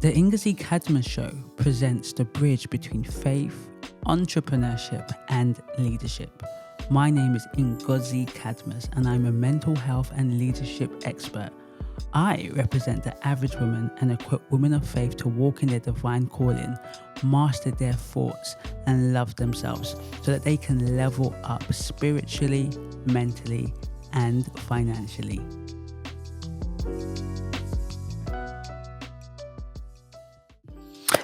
The Ngozi Cadmus Show presents the bridge between faith, entrepreneurship, and leadership. My name is Ngozi Cadmus, and I'm a mental health and leadership expert. I represent the average woman and equip women of faith to walk in their divine calling, master their thoughts, and love themselves so that they can level up spiritually, mentally, and financially.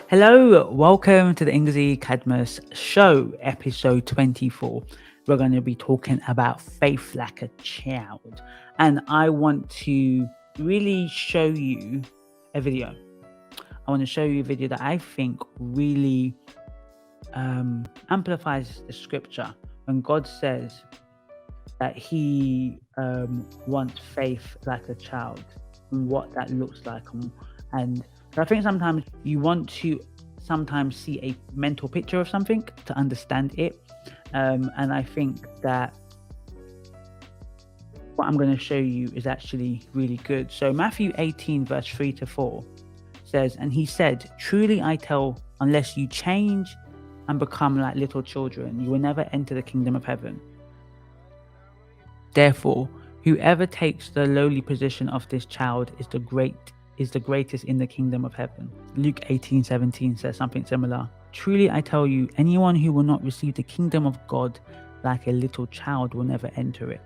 Hello, welcome to the Ngozi Cadmus Show, episode 24. We're going to be talking about faith like a child. And I want to really show you a video. I want to show you a video that I think really amplifies the scripture when God says that he wants faith like a child and what that looks like. And I think sometimes you want to see a mental picture of something to understand it. And I think that what I'm going to show you is actually really good. So Matthew 18 verse 3-4 says, "And he said, truly I tell, unless you change and become like little children, you will never enter the kingdom of heaven. Therefore, whoever takes the lowly position of this child is the greatest in the kingdom of heaven." Luke 18:17 says something similar. "Truly I tell you, anyone who will not receive the kingdom of God like a little child will never enter it.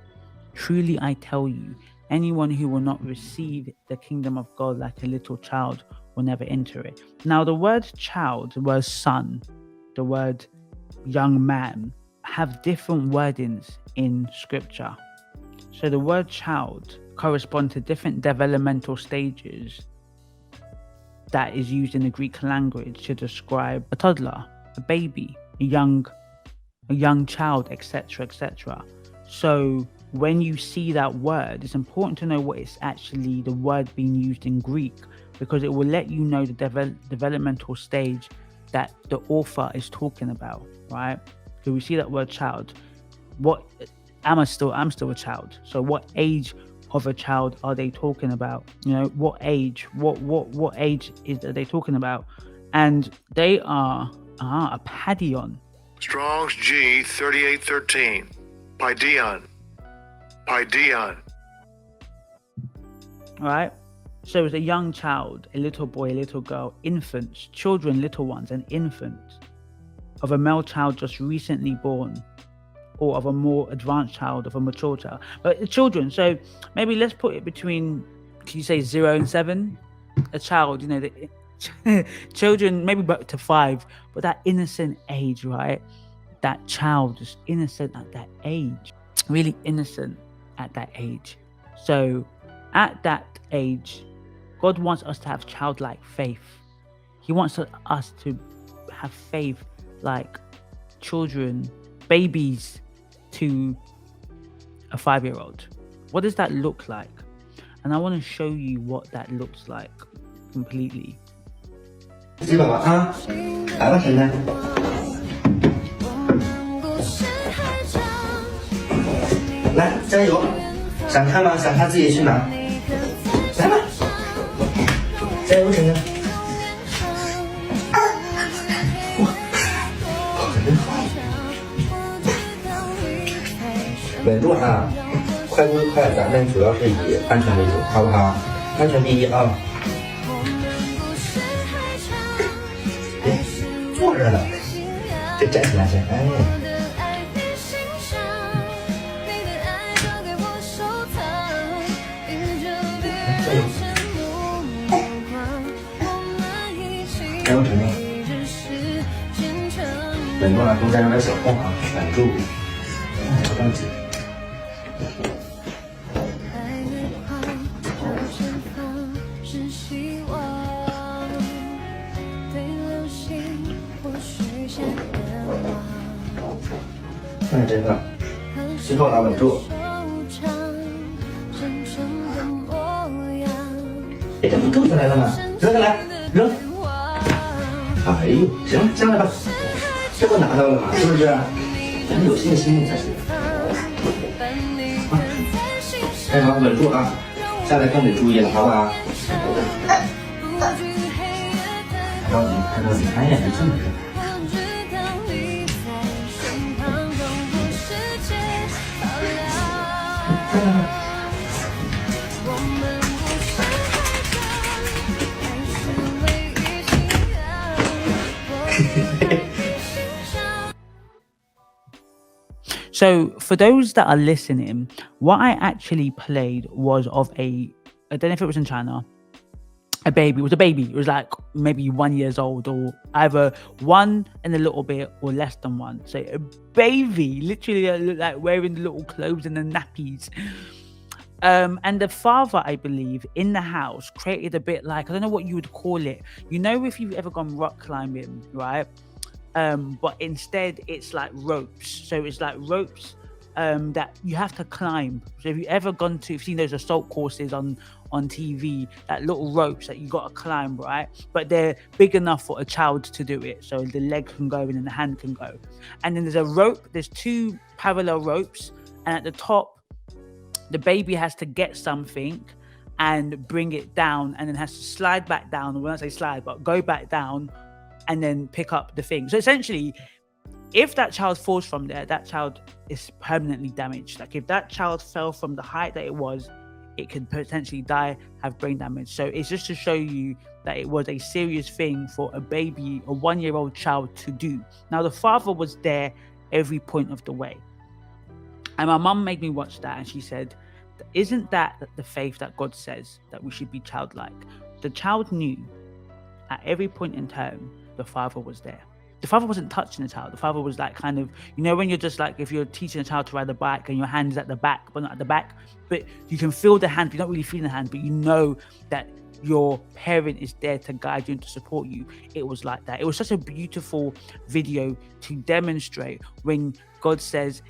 Truly I tell you, anyone who will not receive the kingdom of God like a little child will never enter it." Now the word child, the word son, the word young man have different wordings in scripture. So the word child corresponds to different developmental stages that is used in the Greek language to describe a toddler, a baby, a young child, etc., etc. So when you see that word, it's important to know what is actually the word being used in Greek, because it will let you know the developmental stage that the author is talking about, right? So we see that word child. I'm still a child. So what age of a child are they talking about? You know, what age? What age are they talking about? And they are a padion. Strong's G 3813. Paideon. Right? So it's a young child, a little boy, a little girl, infants, children, little ones, an infant of a male child just recently born, or of a more advanced child, of a mature child. But children, so maybe let's put it between, can you say 0 and 7? A child, you know, the children maybe up to 5, but that innocent age, right? That child is innocent at that age, really innocent at that age. So at that age, God wants us to have childlike faith. He wants us to have faith like children, babies, to a 5-year-old. What does that look like? And I want to show you what that looks like completely. 知道了啊，来吧，晨晨。来，加油！想看吗？想看自己去拿。来吧，加油，晨晨。稳住啊！快归快，咱们主要是以安全为主，好不好？安全第一啊！坐着呢，得站起来先，哎。加油！加油，晨晨！稳住了，中间有点小空啊，稳住，不着急。看这个，最后呢稳住，这不吐出来了吗？扔下来，扔。哎呦，行，下来吧，这不拿到了吗？是不是？咱有信心才行。哎，好，稳住啊！下来更得注意了，好不好？着急，看着你看一眼就这么人。So for those that are listening, what I actually played was of I don't know if it was in China, a baby. It was a baby. It was like maybe 1 year old, or either 1 and a little bit or less than 1. So a baby, literally looked like wearing the little clothes and the nappies. And the father, I believe, in the house created a bit like, I don't know what you would call it. You know, if you've ever gone rock climbing, right? But instead it's like ropes. So it's like ropes that you have to climb. So if you've ever gone to, you've seen those assault courses on TV, that little ropes that you got to climb, right? But they're big enough for a child to do it. So the leg can go in and the hand can go. And then there's a rope, there's 2 parallel ropes. And at the top, the baby has to get something and bring it down, and then has to slide back down. When I say slide, but go back down and then pick up the thing. So essentially, if that child falls from there, that child is permanently damaged. Like if that child fell from the height that it was, it could potentially die, have brain damage. So it's just to show you that it was a serious thing for a baby, a 1-year-old child to do. Now the father was there every point of the way. And my mum made me watch that, and she said, isn't that the faith that God says that we should be childlike? The child knew at every point in time the father was there. The father wasn't touching the child. The father was like kind of, you know, when you're just like, if you're teaching a child to ride a bike and your hand is at the back, but not at the back, but you can feel the hand, you're not really feeling the hand, but you know that your parent is there to guide you and to support you. It was like that. It was such a beautiful video to demonstrate when God says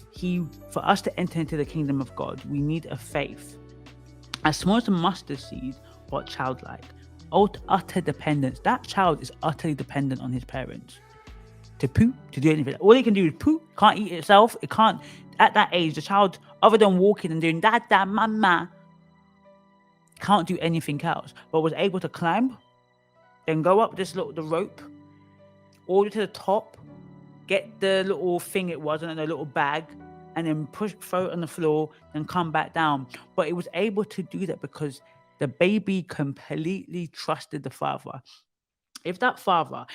for us to enter into the kingdom of God, we need a faith as small as a mustard seed, but childlike. Utter dependence. That child is utterly dependent on his parents to poop, to do anything. All he can do is poop. Can't eat itself. It can't. At that age, the child, other than walking and doing dada, mama, can't do anything else, but was able to climb, then go up the rope, all the way to the top, get the little thing it was, and a little bag, and then throw it on the floor, and come back down. But it was able to do that because the baby completely trusted the father. If that father,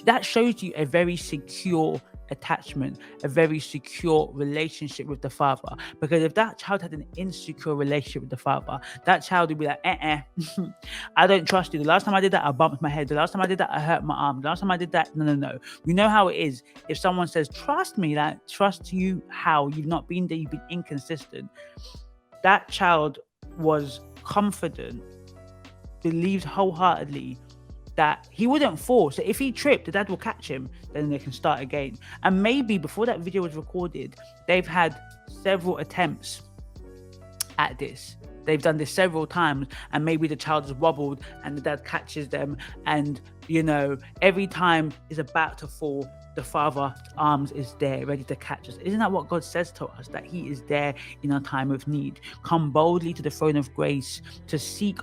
that shows you a very secure attachment, a very secure relationship with the father. Because if that child had an insecure relationship with the father, that child would be like, I don't trust you. The last time I did that, I bumped my head. The last time I did that, I hurt my arm. The last time I did that, no. We know how it is. If someone says, trust me, like, trust you how? You've not been there, you've been inconsistent. That child was confident, believed wholeheartedly that he wouldn't fall. So if he tripped, the dad will catch him, then they can start again. And maybe before that video was recorded, they've had several attempts at this. They've done this several times, and maybe the child has wobbled and the dad catches them, and you know, every time is about to fall, the father's arms is there ready to catch us. Isn't that what God says to us? That he is there in our time of need. Come boldly to the throne of grace to seek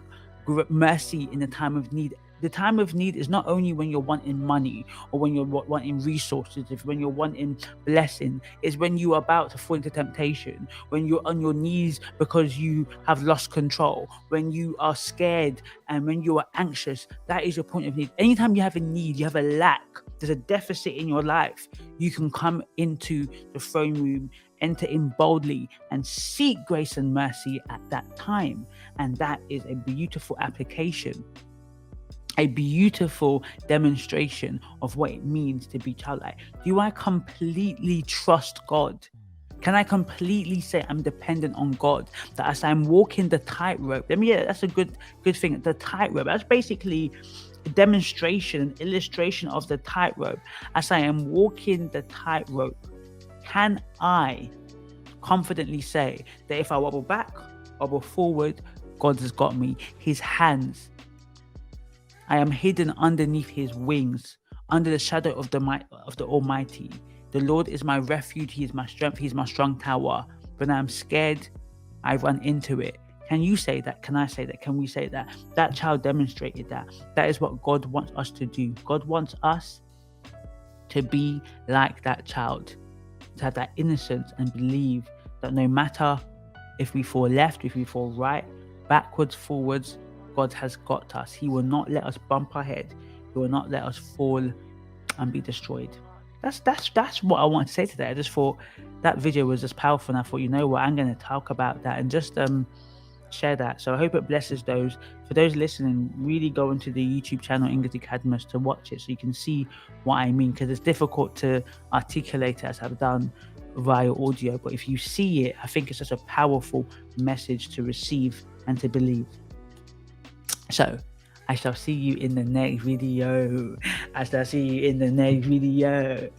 mercy in the time of need. The time of need is not only when you're wanting money or when you're wanting resources, when you're wanting blessing. It's when you're about to fall into temptation, when you're on your knees because you have lost control, when you are scared and when you are anxious. That is your point of need. Anytime you have a need, you have a lack, there's a deficit in your life, you can come into the throne room, enter in boldly and seek grace and mercy at that time. And that is a beautiful application, a beautiful demonstration of what it means to be childlike. Do I completely trust God? Can I completely say I'm dependent on God? That as I'm walking the tightrope, that's a good thing. The tightrope, that's basically a demonstration, an illustration of the tightrope. As I am walking the tightrope, can I confidently say that if I wobble back, wobble forward, God has got me? His hands, I am hidden underneath his wings, under the shadow of the Almighty. The Lord is my refuge, he is my strength, he is my strong tower. When I am scared, I run into it. Can you say that? Can I say that? Can we say that? That child demonstrated that. That is what God wants us to do. God wants us to be like that child, to have that innocence and believe that no matter if we fall left, if we fall right, backwards, forwards, God has got us. He will not let us bump our head. He will not let us fall and be destroyed. That's what I want to say today. I just thought that video was just powerful, and I thought, you know what, I'm going to talk about that and just share that. So I hope it blesses those. For those listening, really go into the YouTube channel Ngozi Cadmus to watch it so you can see what I mean, because it's difficult to articulate it as I've done via audio, but if you see it, I think it's just a powerful message to receive and to believe. So I shall see you in the next video.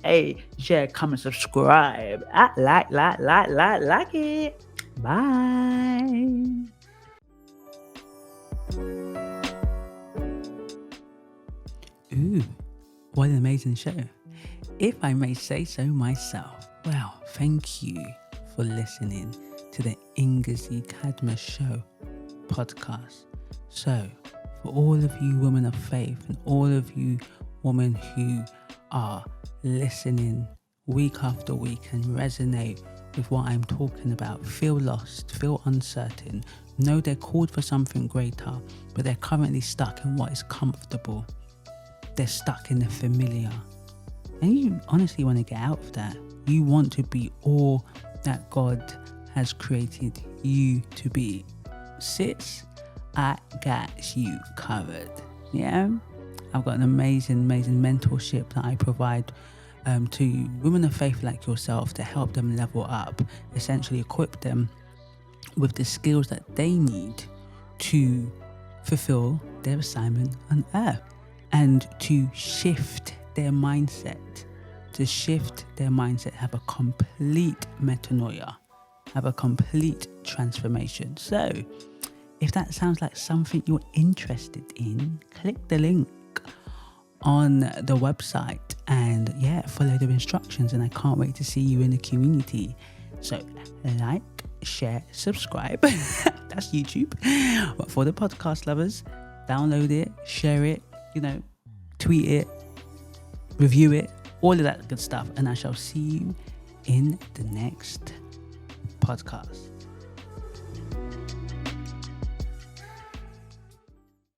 Hey, share, comment, subscribe. Like it. Bye. Ooh, what an amazing show. If I may say so myself. Well, thank you for listening to the Ngozi Cadmus Show podcast. So, for all of you women of faith and all of you women who are listening week after week and resonate with what I'm talking about, feel lost, feel uncertain, know they're called for something greater, but they're currently stuck in what is comfortable. They're stuck in the familiar. And you honestly want to get out of that. You want to be all that God has created you to be. Sis, I got you covered. Yeah, I've got an amazing mentorship that I provide to women of faith like yourself to help them level up, essentially equip them with the skills that they need to fulfill their assignment on earth and to shift their mindset, have a complete metanoia, have a complete transformation. So if that sounds like something you're interested in, click the link on the website and follow the instructions, and I can't wait to see you in the community. So like, share, subscribe. That's YouTube. But for the podcast lovers, download it, share it, tweet it, review it, all of that good stuff, and I shall see you in the next podcast.